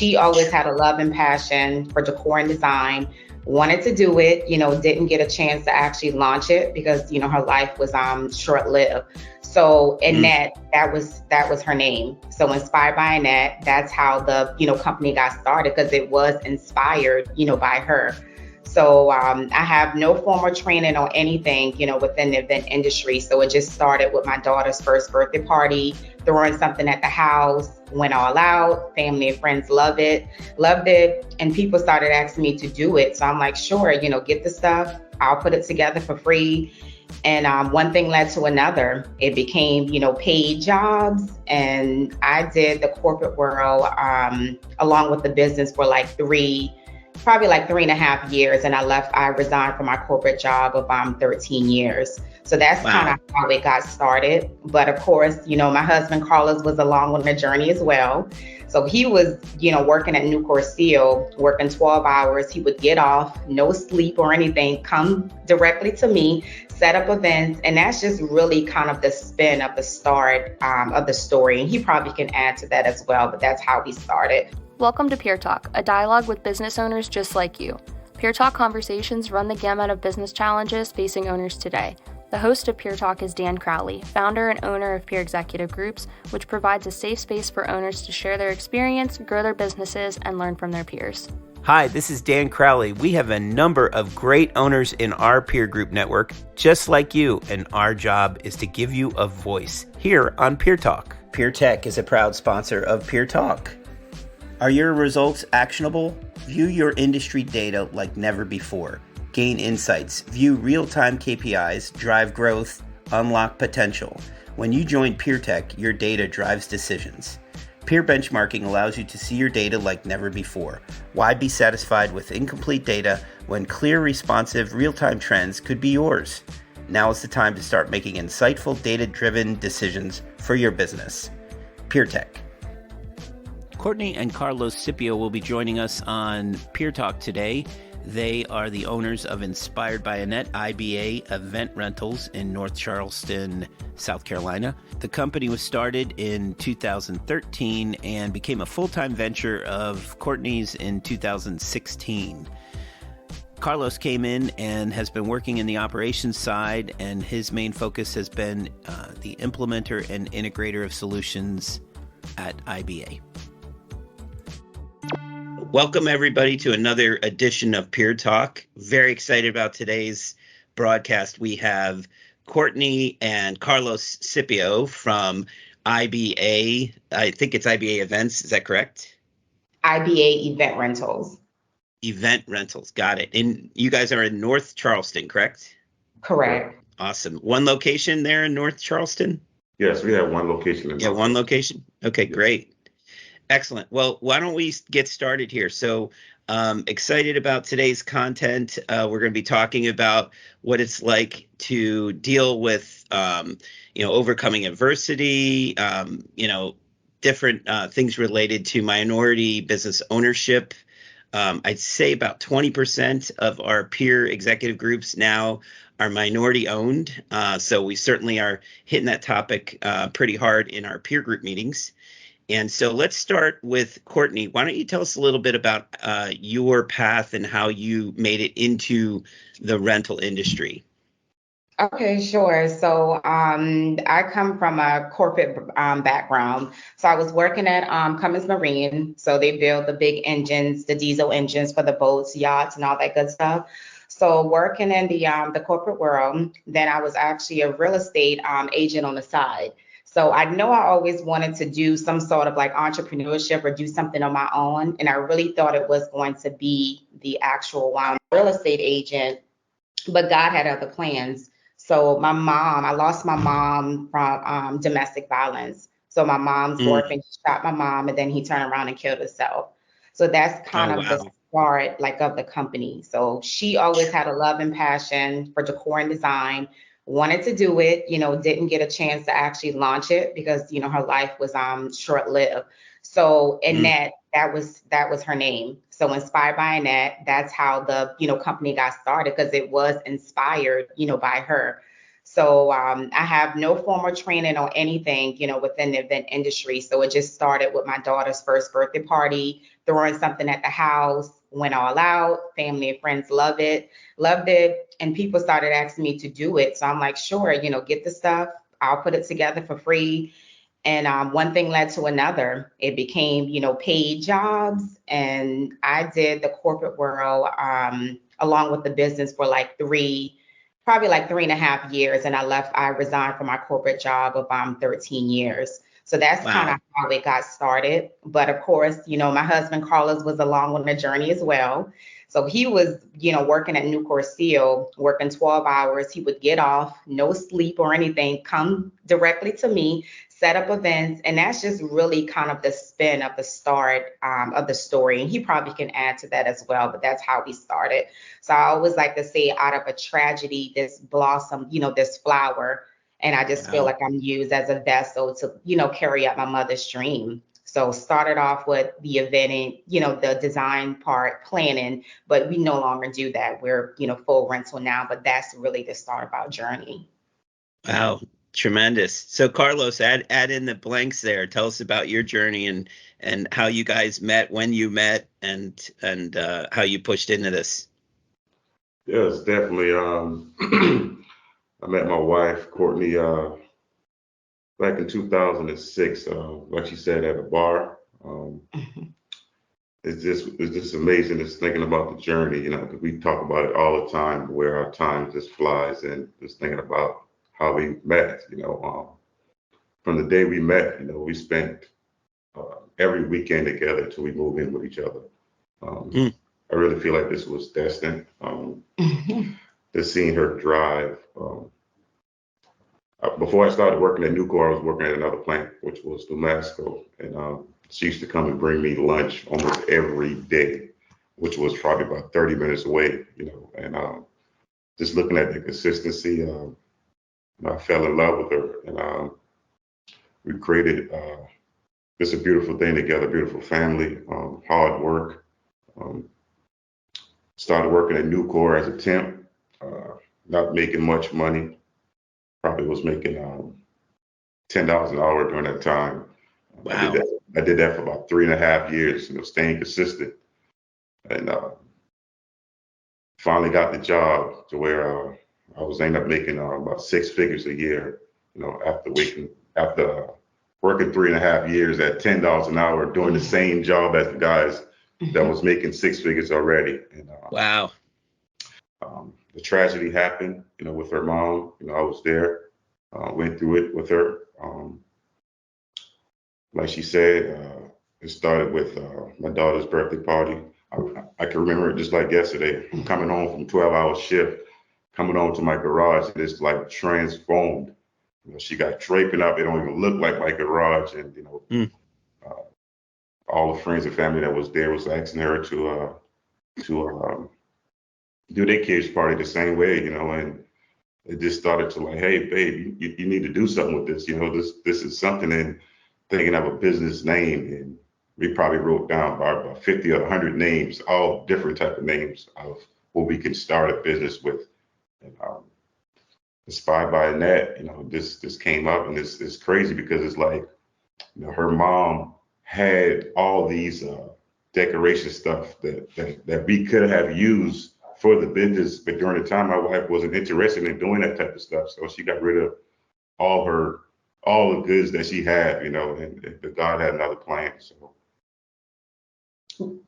she always had a love and passion for decor and design, wanted to do it, didn't get a chance to actually launch it because, her life was short-lived. So Annette, that was her name. So Inspired by Annette, that's how the, company got started because it was inspired, by her. So I have no formal training or anything, within the event industry. So it just started with my daughter's first birthday party, throwing something at the house, went all out. Family and friends loved it. And people started asking me to do it. So I'm like, sure, get the stuff. I'll put it together for free. And one thing led to another. It became, paid jobs. And I did the corporate world along with the business for probably 3.5 years. And I resigned from my corporate job of 13 years. So that's kind of how it got started. But of course, my husband Carlos was along on the journey as well. So he was, working at Nucor Steel, working 12 hours. He would get off, no sleep or anything, come directly to me, set up events. And that's just really kind of the spin of the start of the story. And he probably can add to that as well, but that's how we started. Welcome to Peer Talk, a dialogue with business owners just like you. Peer Talk conversations run the gamut of business challenges facing owners today. The host of Peer Talk is Dan Crowley, founder and owner of Peer Executive Groups, which provides a safe space for owners to share their experience, grow their businesses, and learn from their peers. Hi, this is Dan Crowley. We have a number of great owners in our peer group network, just like you, and our job is to give you a voice here on Peer Talk. Peer Tech is a proud sponsor of Peer Talk. Are your results actionable? View your industry data like never before. Gain insights, view real-time KPIs, drive growth, unlock potential. When you join PeerTech, your data drives decisions. Peer benchmarking allows you to see your data like never before. Why be satisfied with incomplete data when clear, responsive, real-time trends could be yours? Now is the time to start making insightful, data-driven decisions for your business. PeerTech. Courtney and Carlos Scipio will be joining us on Peer Talk today. They are the owners of Inspired by Annette, IBA Event Rentals in North Charleston, South Carolina. The company was started in 2013 and became a full-time venture of Courtney's in 2016. Carlos came in and has been working in the operations side, and his main focus has been the implementer and integrator of solutions at IBA. Welcome, everybody, to another edition of Peer Talk. Very excited about today's broadcast. We have Courtney and Carlos Scipio from IBA. I think it's IBA Events. Is that correct? IBA Event Rentals. Event Rentals. Got it. And you guys are in North Charleston, correct? Correct. Awesome. One location there in North Charleston? Yes, we have one location. One location. Okay, great. Excellent. Well, why don't we get started here? So excited about today's content. We're going to be talking about what it's like to deal with, overcoming adversity, different things related to minority business ownership. I'd say about 20% of our peer executive groups now are minority owned. So we certainly are hitting that topic pretty hard in our peer group meetings. And so let's start with Courtney. Why don't you tell us a little bit about your path and how you made it into the rental industry? Okay, sure. So I come from a corporate background. So I was working at Cummins Marine. So they build the big engines, the diesel engines for the boats, yachts, and all that good stuff. So working in the corporate world, then I was actually a real estate agent on the side. So I know I always wanted to do some sort of entrepreneurship or do something on my own. And I really thought it was going to be the actual real estate agent, but God had other plans. So I lost my mom from domestic violence. So my mom's boyfriend shot my mom, and then he turned around and killed himself. So that's kind of the start of the company. So she always had a love and passion for decor and design. Wanted to do it, didn't get a chance to actually launch it because, her life was short-lived. So Annette, that was her name. So Inspired by Annette, that's how the, company got started because it was inspired, by her. So I have no formal training or anything, within the event industry. So it just started with my daughter's first birthday party, throwing something at the house, went all out. Family and friends loved it. And people started asking me to do it. So I'm like, sure, get the stuff. I'll put it together for free. And one thing led to another. It became, paid jobs. And I did the corporate world along with the business for probably like 3.5 years. And I resigned from my corporate job of 13 years. So that's kind of how it got started. But of course, my husband Carlos was along on the journey as well. So he was, working at Nucor Steel, working 12 hours. He would get off, no sleep or anything, come directly to me, set up events. And that's just really kind of the spin of the start of the story. And he probably can add to that as well, but that's how we started. So I always like to say out of a tragedy, this blossom, this flower. And I just feel like I'm used as a vessel to, carry out my mother's dream. So started off with the eventing, the design part, planning, but we no longer do that. We're, full rental now, but that's really the start of our journey. Wow. Tremendous. So Carlos, add in the blanks there. Tell us about your journey and how you guys met, when you met, and how you pushed into this. Yes, definitely. I met my wife, Courtney, back in 2006, like she said, at a bar. It's just amazing just thinking about the journey, because we talk about it all the time, where our time just flies, and just thinking about how we met, from the day we met, we spent every weekend together till we moved in with each other. I really feel like this was destined. Just seeing her drive. Before I started working at Nucor, I was working at another plant, which was Damasco, and she used to come and bring me lunch almost every day, which was probably about 30 minutes away, and just looking at the consistency, I fell in love with her, and we created just a beautiful thing together, beautiful family, hard work. Started working at Nucor as a temp, not making much money. Probably was making $10 an hour during that time. Wow. I did that for about 3.5 years, staying consistent, and finally got the job to where I was ended up making about 6 figures a year. After working 3.5 years at $10 an hour, doing the same job as the guys that was making 6 figures already. And wow. The tragedy happened, with her mom. I was there, went through it with her. Like she said, it started with my daughter's birthday party. I can remember it just like yesterday. I'm coming home from 12-hour shift, coming home to my garage, and it's like transformed. She got draping up. It don't even look like my garage. And, all the friends and family that was there was asking her to do their kids' party the same way, and it just started to like, hey, babe, you need to do something with this. This is something, and thinking of a business name, and we probably wrote down about 50 or 100 names, all different type of names of what we can start a business with. And inspired by Annette, this came up, and it's crazy because it's like, her mom had all these decoration stuff that we could have used for the business, but during the time my wife wasn't interested in doing that type of stuff, so she got rid of all the goods that she had, and God had another plan. So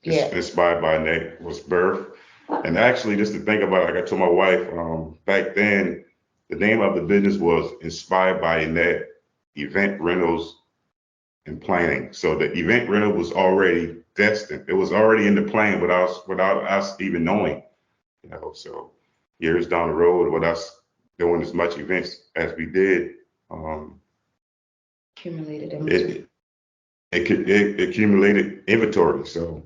yeah, inspired by Annette was birth. And actually, just to think about it, like I told my wife back then, the name of the business was Inspired by Annette Event Rentals and Planning. So the event rental was already destined. It was already in the plan without us even knowing. So years down the road, with us doing as much events as we did, accumulated inventory. It accumulated inventory. So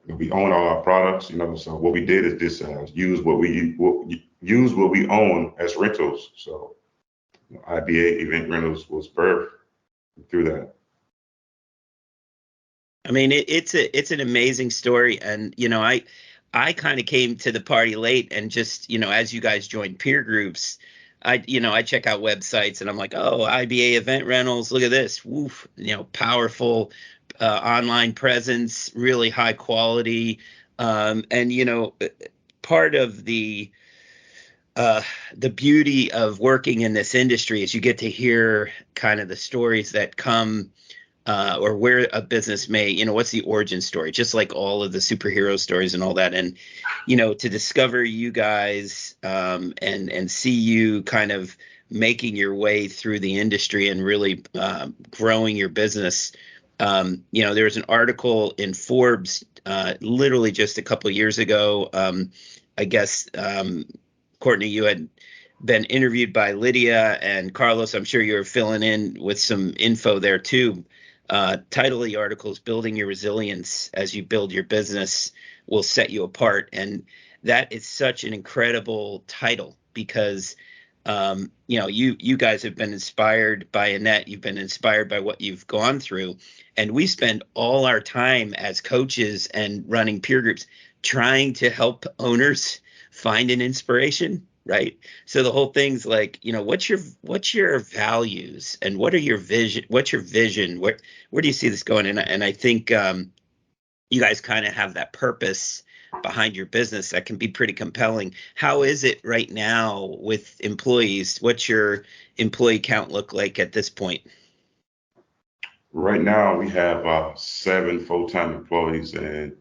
we own all our products, So what we did is just use what we own as rentals. So IBA Event Rentals was birthed through that. I mean, it's an amazing story, and I kind of came to the party late, and just as you guys joined peer groups, I check out websites and I'm like, oh, IBA Event Rentals, look at this, woof, powerful online presence, really high quality, and part of the beauty of working in this industry is you get to hear kind of the stories that come or where a business may, what's the origin story, just like all of the superhero stories and all that. And, to discover you guys and see you kind of making your way through the industry and really growing your business. There was an article in Forbes literally just a couple of years ago. I guess, Courtney, you had been interviewed by Lydia and Carlos. I'm sure you're filling in with some info there too. Title of the article is Building Your Resilience as You Build Your Business Will Set You Apart. And that is such an incredible title because, you guys have been inspired by Annette. You've been inspired by what you've gone through. And we spend all our time as coaches and running peer groups trying to help owners find an inspiration. Right. So the whole thing's like, what's your values and what are your vision? What's your vision? Where do you see this going? And I think you guys kind of have that purpose behind your business that can be pretty compelling. How is it right now with employees? What's your employee count look like at this point? Right now, we have 7 full-time employees and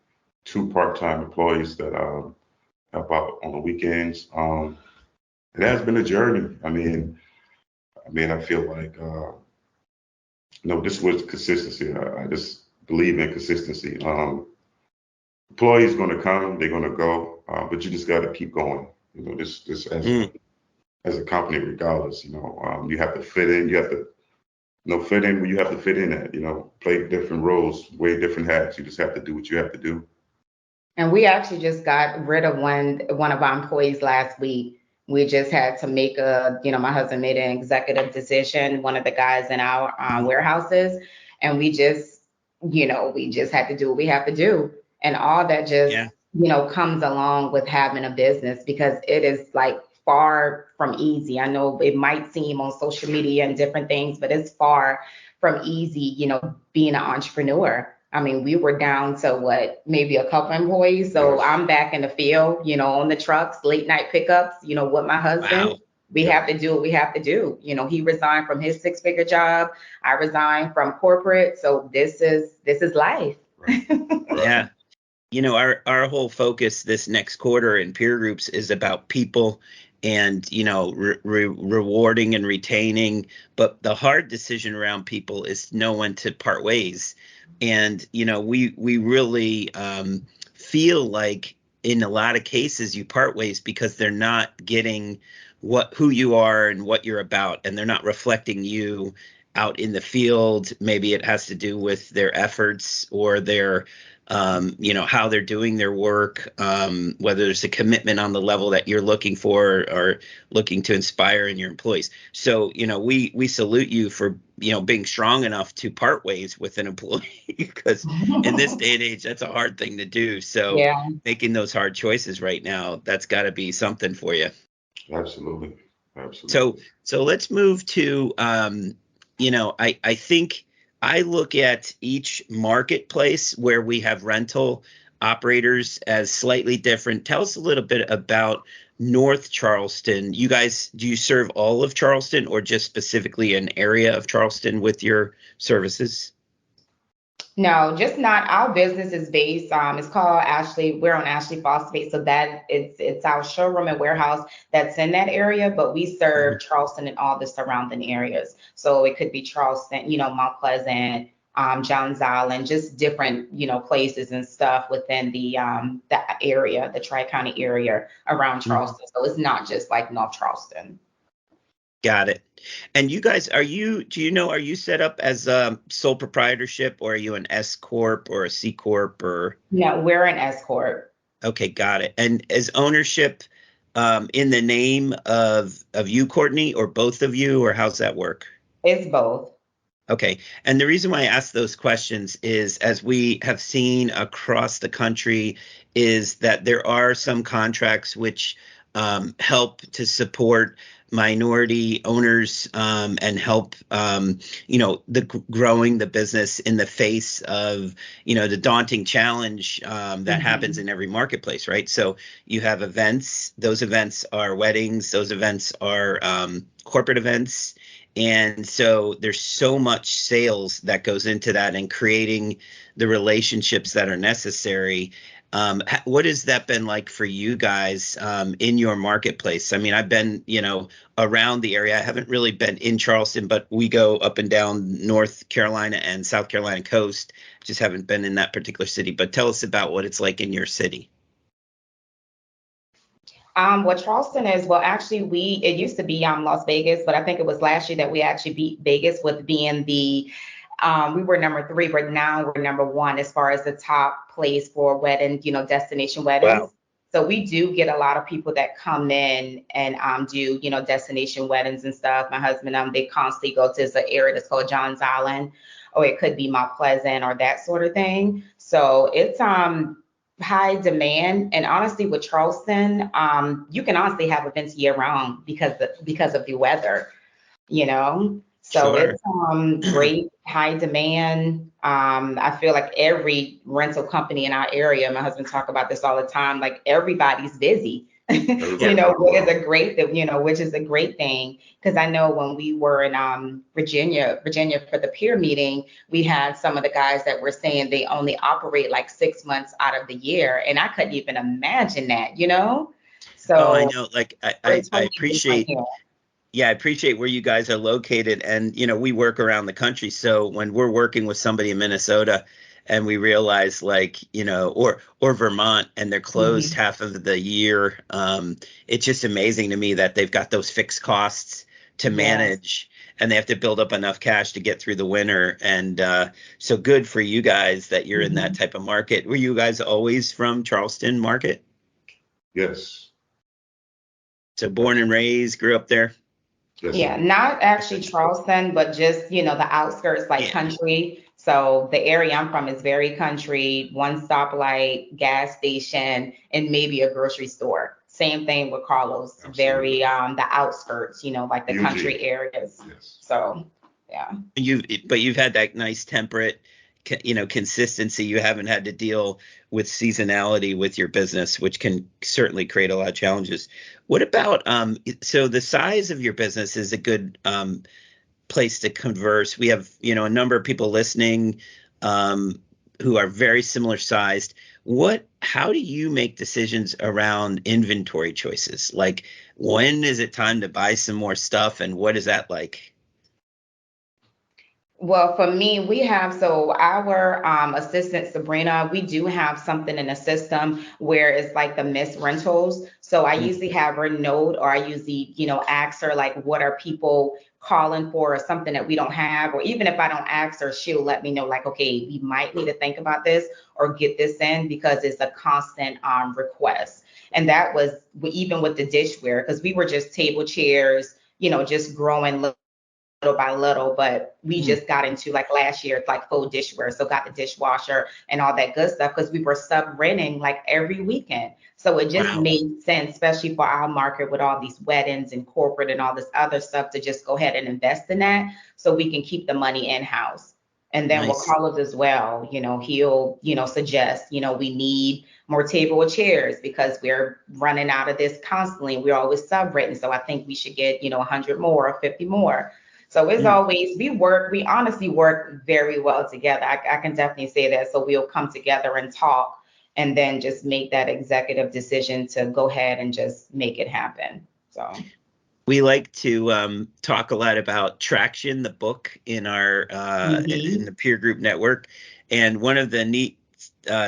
2 part-time employees that help out on the weekends. It has been a journey. I mean, I feel like, this was consistency. I just believe in consistency. Employees going to come, they're going to go, but you just got to keep going. This as a company, regardless, you have to fit in. You have to fit in where you have to fit in at, play different roles, wear different hats. You just have to do what you have to do. And we actually just got rid of one of our employees last week. We just had to make my husband made an executive decision, one of the guys in our warehouses, and we just had to do what we have to do. And all that just, comes along with having a business because it is like far from easy. I know it might seem on social media and different things, but it's far from easy, being an entrepreneur. I mean, we were down to maybe a couple employees. So I'm back in the field, on the trucks, late night pickups, with my husband. Wow. We have to do what we have to do. He resigned from his 6-figure job. I resigned from corporate. So this is life. Right. Yeah. Our whole focus this next quarter in peer groups is about people and, rewarding and retaining. But the hard decision around people is know when to part ways. And, we really feel like in a lot of cases you part ways because they're not getting who you are and what you're about, and they're not reflecting you out in the field. Maybe it has to do with their efforts or their how they're doing their work, whether there's a commitment on the level that you're looking for or looking to inspire in your employees. So, we salute you for, being strong enough to part ways with an employee because in this day and age, that's a hard thing to do. So making those hard choices right now, that's got to be something for you. Absolutely. So let's move to, I think I look at each marketplace where we have rental operators as slightly different. Tell us a little bit about North Charleston. You guys, do you serve all of Charleston or just specifically an area of Charleston with your services? No, just not. Our business is based, it's called Ashley. We're on Ashley Phosphate. So that it's our showroom and warehouse that's in that area, but we serve Charleston and all the surrounding areas. So it could be Charleston, Mount Pleasant, Johns Island, just different, places and stuff within the area, the Tri-County area around Charleston. So it's not just like North Charleston. Got it. And you guys, are you set up as a sole proprietorship, or are you an S Corp or a C Corp or? No, we're an S Corp. Okay, got it. And is ownership in the name of you, Courtney, or both of you, or how's that work? It's both. Okay. And the reason why I ask those questions is, as we have seen across the country, is that there are some contracts which help to support minority owners and help, growing the business in the face of, the daunting challenge that happens in every marketplace, right? So you have events. Those events are weddings. Those events are corporate events. And so there's so much sales that goes into that and creating the relationships that are necessary. What has that been like for you guys in your marketplace? I mean, I've been, around the area. I haven't really been in Charleston, but we go up and down North Carolina and South Carolina coast. Just haven't been in that particular city. But tell us about what it's like in your city. What Charleston is, well, actually, it used to be Las Vegas, but I think it was last year that we actually beat Vegas with being we were number 3, but now we're number 1 as far as the top place for wedding, destination weddings. Wow. So we do get a lot of people that come in and do, destination weddings and stuff. My husband, they constantly go to the area that's called Johns Island, or it could be Mount Pleasant or that sort of thing. So it's high demand. And honestly, with Charleston, you can honestly have events year round because of the weather, So sure. It's great, high demand. I feel like every rental company in our area, my husband talk about this all the time, like everybody's busy, which is a great thing. Because I know when we were in Virginia for the peer meeting, we had some of the guys that were saying they only operate like 6 months out of the year. And I couldn't even imagine that, So I know, like I appreciate. Yeah, I appreciate where you guys are located. And, we work around the country. So when we're working with somebody in Minnesota and we realize or Vermont and they're closed half of the year, it's just amazing to me that they've got those fixed costs to manage and they have to build up enough cash to get through the winter. And so good for you guys that you're in that type of market. Were you guys always from Charleston market? Yes. So born and raised, grew up there? Yeah, not actually Charleston, but just, the outskirts, like country. So the area I'm from is very country, one stoplight, gas station, and maybe a grocery store. Same thing with Carlos, absolutely. Very the outskirts, like the country areas. Yes. So, yeah. You've had that nice temperate, consistency. You haven't had to deal with seasonality with your business, which can certainly create a lot of challenges. What about, so the size of your business is a good place to converse. We have, a number of people listening who are very similar sized. How do you make decisions around inventory choices? Like, when is it time to buy some more stuff, and what is that like? Well, for me, we have, our assistant, Sabrina, we do have something in the system where it's like the Miss Rentals. So I usually have her note, or I usually, ask her, like, what are people calling for, or something that we don't have. Or even if I don't ask her, she'll let me know, like, okay, we might need to think about this or get this in, because it's a constant request. And that was even with the dishware, because we were just table chairs, just growing little by little, but we just got into, like, last year, like, full dishware. So got the dishwasher and all that good stuff, because we were sub-renting like every weekend. So it just made sense, especially for our market with all these weddings and corporate and all this other stuff, to just go ahead and invest in that so we can keep the money in-house. And then with Carlos as well, he'll, suggest, we need more table or chairs because we're running out of this constantly. We're always sub-renting. So I think we should get, 100 more or 50 more. So it's always, we honestly work very well together. I can definitely say that. So we'll come together and talk, and then just make that executive decision to go ahead and just make it happen. So we like to talk a lot about Traction, the book in our in the peer group network. And one of the neat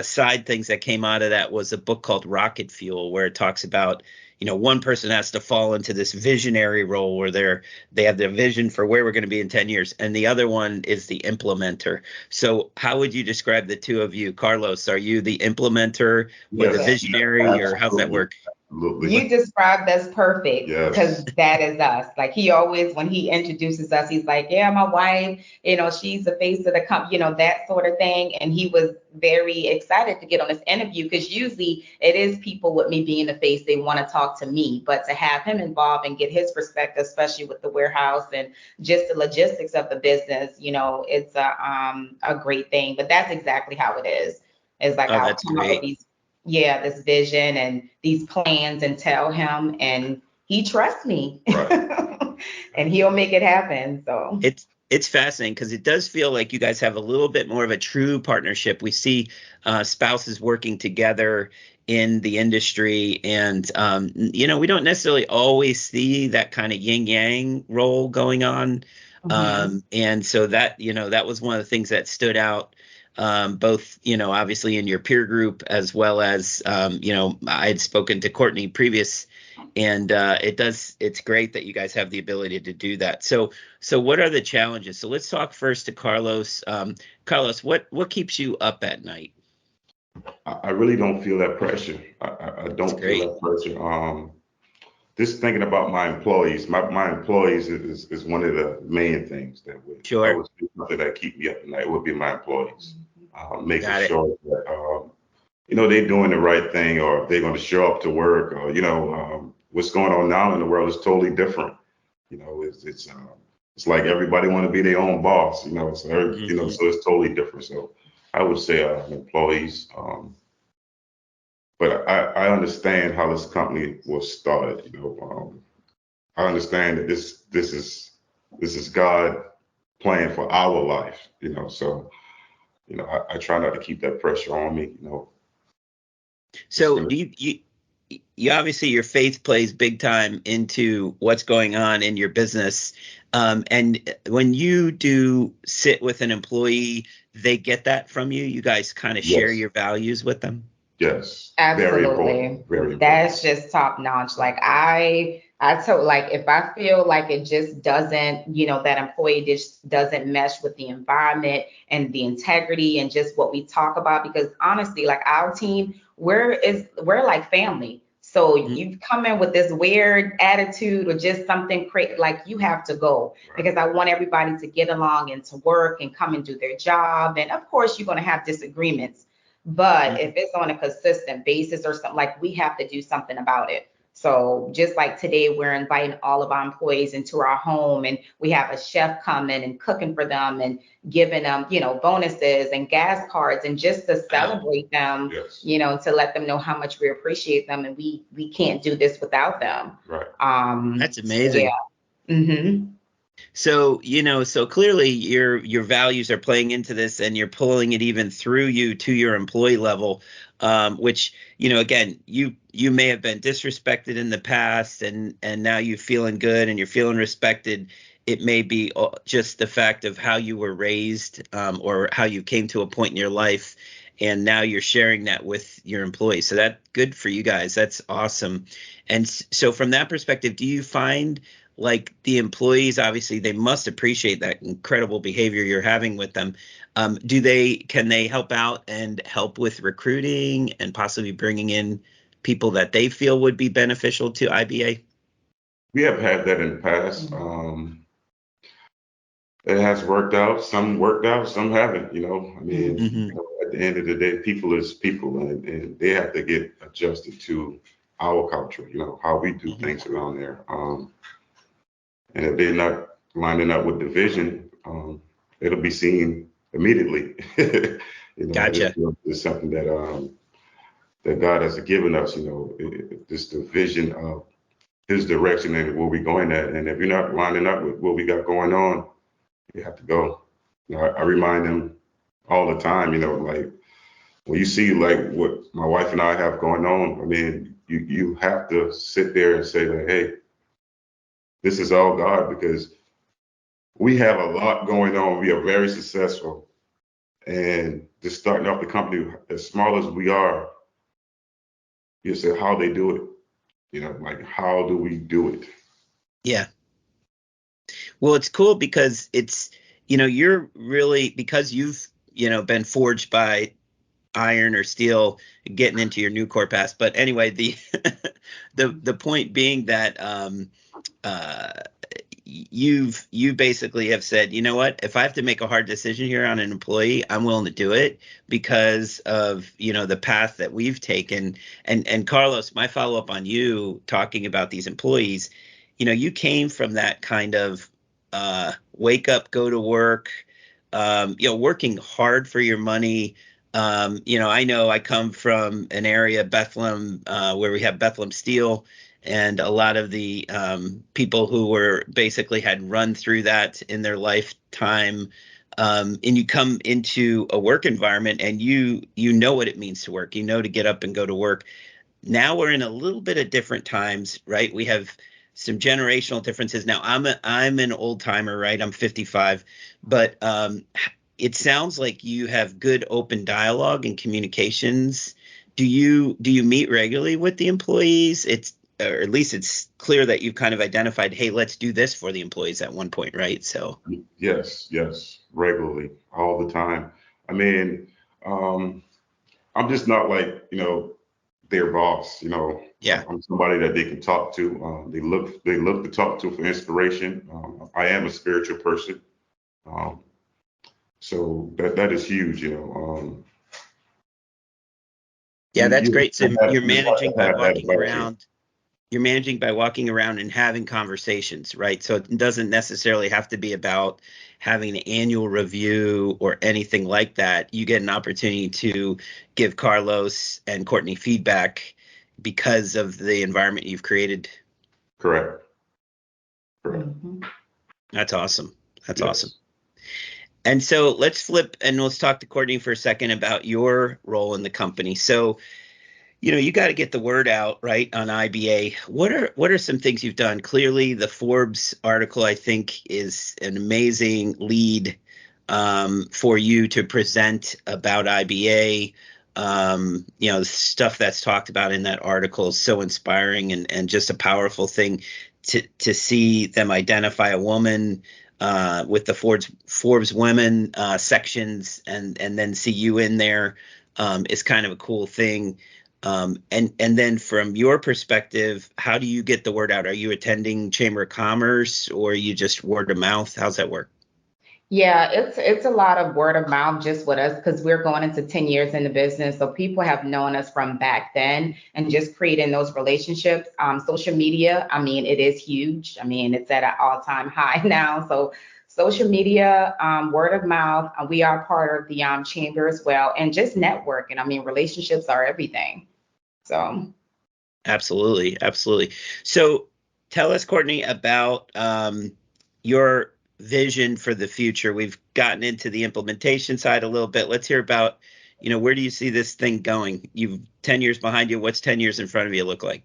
side things that came out of that was a book called Rocket Fuel, where it talks about, one person has to fall into this visionary role where they have their vision for where we're going to be in 10 years. And the other one is the implementer. So how would you describe the two of you? Carlos, are you the implementer or the visionary, or how's that work? You described us perfect, because Yes. that is us. Like, he always, when he introduces us, he's like, yeah, my wife, she's the face of the company, that sort of thing. And he was very excited to get on this interview, because usually it is people with me being the face, they want to talk to me, but to have him involved and get his perspective, especially with the warehouse and just the logistics of the business, it's a great thing. But that's exactly how it is. It's like, Oh, I'll that's come up with great. this vision and these plans and tell him, and he trusts me. Right. And he'll make it happen. So It's fascinating, because it does feel like you guys have a little bit more of a true partnership. We see spouses working together in the industry, and we don't necessarily always see that kind of yin yang role going on. And so that was one of the things that stood out, both obviously in your peer group, as well as I had spoken to Courtney previous, and it's great that you guys have the ability to do that. So what are the challenges? So let's talk first to Carlos. Carlos, what keeps you up at night? I really don't feel that pressure. I don't feel that pressure. Just thinking about my employees. My employees is one of the main things that would, I would say something that keep me up at night would be my employees. Making sure that they're doing the right thing, or if they're going to show up to work, or what's going on now in the world is totally different. It's like everybody want to be their own boss. So so it's totally different. So I would say employees. But I understand how this company was started. I understand that this is God plan for our life. So I try not to keep that pressure on me. So do you obviously, your faith plays big time into what's going on in your business. And when you do sit with an employee, they get that from you. You guys kind of share your values with them. Yes. Absolutely. Very important. Very important. That's just top notch. Like, I told, like, if I feel like it just doesn't, that employee just doesn't mesh with the environment and the integrity and just what we talk about, because honestly, like, our team, we're like family. So you come in with this weird attitude or just something crazy, like, you have to go, because I want everybody to get along and to work and come and do their job. And of course, you're going to have disagreements, but if it's on a consistent basis or something, like, we have to do something about it. So just like today, we're inviting all of our employees into our home, and we have a chef coming and cooking for them and giving them, bonuses and gas cards, and just to celebrate them, to let them know how much we appreciate them, and we can't do this without them. Right. That's amazing. Yeah. So, so clearly your values are playing into this, and you're pulling it even through you to your employee level, which, again, you may have been disrespected in the past, and now you're feeling good and you're feeling respected. It may be just the fact of how you were raised, or how you came to a point in your life, and now you're sharing that with your employees. So that's good for you guys. That's awesome. And so from that perspective, do you find, like, the employees, obviously they must appreciate that incredible behavior you're having with them. Can they help out and help with recruiting and possibly bringing in people that they feel would be beneficial to IBA? We have had that in the past. It has worked out. Some worked out, some haven't. I mean, at the end of the day, people is people, and they have to get adjusted to our culture, how we do things around there. And if they're not lining up with the vision, it'll be seen immediately. Gotcha. It's something that God has given us. Just the vision of His direction and where we're going at. And if you're not lining up with what we got going on, you have to go. I remind them all the time. Like, when you see like what my wife and I have going on, I mean, you have to sit there and say, like, hey, this is all God, because we have a lot going on. We are very successful. And just starting off the company, as small as we are, you say how they do it. Like, how do we do it? Yeah. Well, it's cool because it's, you're really, because you've, been forged by iron or steel, getting into your new core pass. But anyway, The point being that you basically have said, you know what, if I have to make a hard decision here on an employee, I'm willing to do it because of, the path that we've taken. And Carlos, my follow up on you talking about these employees, you came from that kind of wake up, go to work, working hard for your money. I know I come from an area, Bethlehem, where we have Bethlehem Steel, and a lot of the people who were basically had run through that in their lifetime. And you come into a work environment and you know what it means to work, to get up and go to work. Now we're in a little bit of different times, right? We have some generational differences. Now I'm an old timer, right? I'm 55, but it sounds like you have good open dialogue and communications. Do you meet regularly with the employees? Or at least it's clear that you've kind of identified, hey, let's do this for the employees at one point, right? So yes, regularly, all the time. I mean, I'm just not like, their boss, Yeah. I'm somebody that they can talk to. They look to talk to for inspiration. I am a spiritual person. So that is huge, Yeah, that's great. So you're managing by walking that around. You're managing by walking around and having conversations, right? So it doesn't necessarily have to be about having an annual review or anything like that. You get an opportunity to give Carlos and Courtney feedback because of the environment you've created. Correct. Mm-hmm. That's awesome. That's Yes. awesome. And so let's flip and let's talk to Courtney for a second about your role in the company. So, you got to get the word out, right, on IBA. What are some things you've done? Clearly, the Forbes article, I think, is an amazing lead for you to present about IBA. The stuff that's talked about in that article is so inspiring and just a powerful thing to see them identify a woman with the Forbes women sections and then see you in there is kind of a cool thing. And then from your perspective, how do you get the word out? Are you attending Chamber of Commerce or are you just word of mouth? How's that work? Yeah, it's a lot of word of mouth just with us because we're going into 10 years in the business. So people have known us from back then and just creating those relationships. Social media, it is huge. It's at an all-time high now. So social media, word of mouth, we are part of the chamber as well. And just networking. Relationships are everything. So. Absolutely. So tell us, Courtney, about your vision for the future. We've gotten into the implementation side a little bit. Let's hear about, where do you see this thing going? You've 10 years behind you. What's 10 years in front of you look like?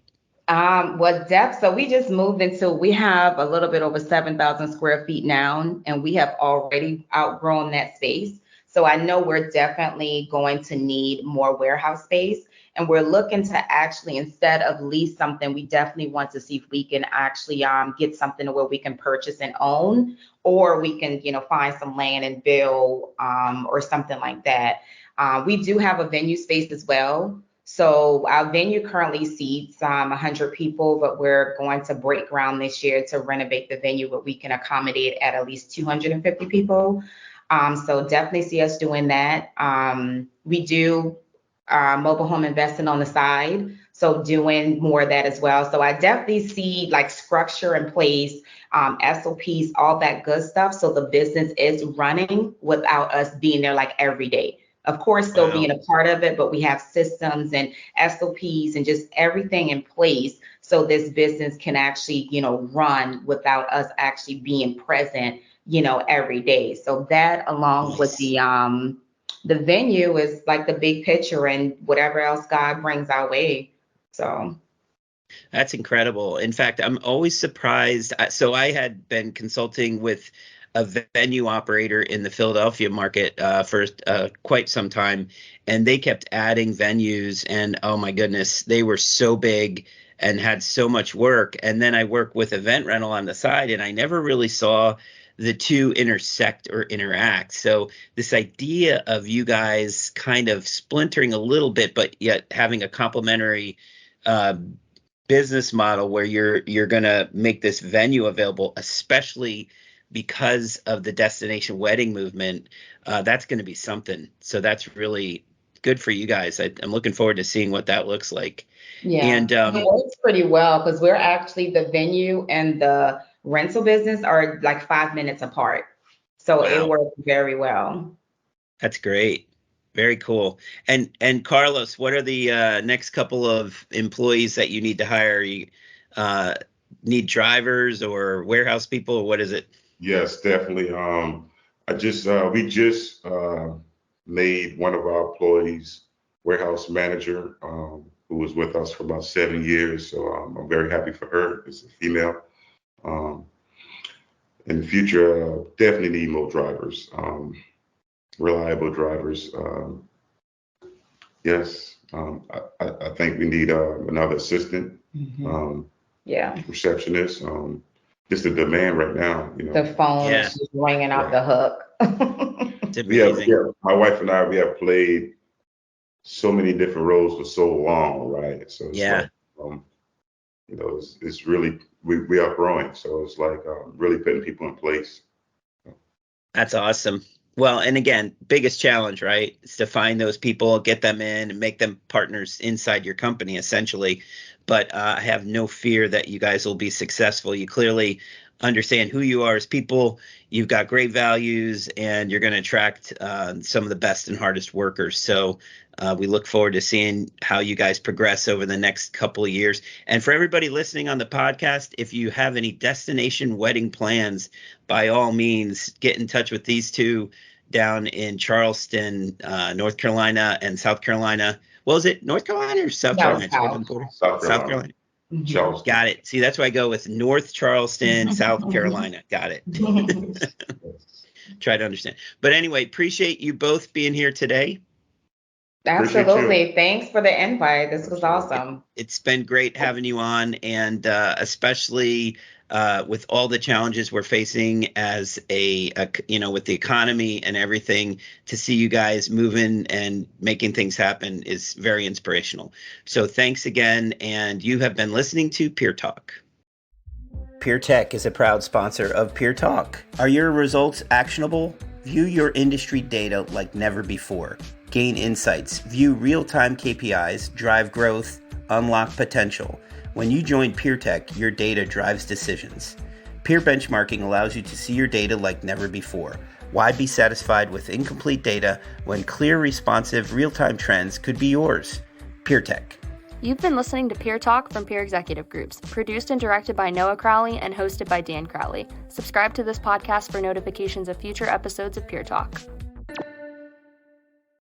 So we just moved we have a little bit over 7,000 square feet now, and we have already outgrown that space. So I know we're definitely going to need more warehouse space. And we're looking to actually, instead of lease something, we definitely want to see if we can actually get something where we can purchase and own, or we can, find some land and build or something like that. We do have a venue space as well. So our venue currently seats 100 people, but we're going to break ground this year to renovate the venue where we can accommodate at least 250 people. So definitely see us doing that. We do mobile home investing on the side, so doing more of that as well. So I definitely see like structure in place, SOPs, all that good stuff. So the business is running without us being there like every day. Of course, still being a part of it, but we have systems and SOPs and just everything in place so this business can actually, run without us actually being present, every day. So that along with the venue is like the big picture and whatever else God brings our way. So that's incredible. In fact, I'm always surprised. So I had been consulting with a venue operator in the Philadelphia market for quite some time, and they kept adding venues. And oh my goodness, they were so big and had so much work. And then I work with event rental on the side, and I never really saw the two intersect or interact. So this idea of you guys kind of splintering a little bit, but yet having a complementary business model where you're going to make this venue available, especially because of the destination wedding movement, that's going to be something. So that's really good for you guys. I'm looking forward to seeing what that looks like. Yeah, and it works pretty well because we're actually, the venue and the rental business are like 5 minutes apart. So Wow. It works very well. That's great. Very cool. And Carlos, what are the next couple of employees that you need to hire? You need drivers or warehouse people, or what is it? Yes, definitely. We just made one of our employees warehouse manager, who was with us for about 7 years. So I'm very happy for her. It's a female. In the future, definitely need more drivers, reliable drivers. Yes, I think we need another assistant, receptionist. Just the demand right now, The phone is just ringing out the hook. My wife and I, we have played so many different roles for so long, right? So it's like, it's really, we are growing. So it's like really putting people in place. That's awesome. Well, and again, biggest challenge, right? Is to find those people, get them in, and make them partners inside your company, essentially. But I have no fear that you guys will be successful. You clearly understand who you are as people. You've got great values, and you're going to attract some of the best and hardest workers. So we look forward to seeing how you guys progress over the next couple of years. And for everybody listening on the podcast, if you have any destination wedding plans, by all means, get in touch with these two down in Charleston, North Carolina, and South Carolina. Well, is it North Carolina or South Carolina? South Carolina. Mm-hmm. Got it. See, that's why I go with North Charleston, South Carolina. Got it. Try to understand. But anyway, appreciate you both being here today. Absolutely. Thanks for the invite. This was awesome. It's been great having you on, and especially with all the challenges we're facing as with the economy and everything, to see you guys moving and making things happen is very inspirational. So thanks again. And you have been listening to Peer Talk. Peer Tech is a proud sponsor of Peer Talk. Are your results actionable? View your industry data like never before. Gain insights, view real-time KPIs, drive growth, unlock potential. When you join PeerTech, your data drives decisions. Peer benchmarking allows you to see your data like never before. Why be satisfied with incomplete data when clear, responsive, real-time trends could be yours? PeerTech. You've been listening to Peer Talk from Peer Executive Groups, produced and directed by Noah Crowley and hosted by Dan Crowley. Subscribe to this podcast for notifications of future episodes of Peer Talk.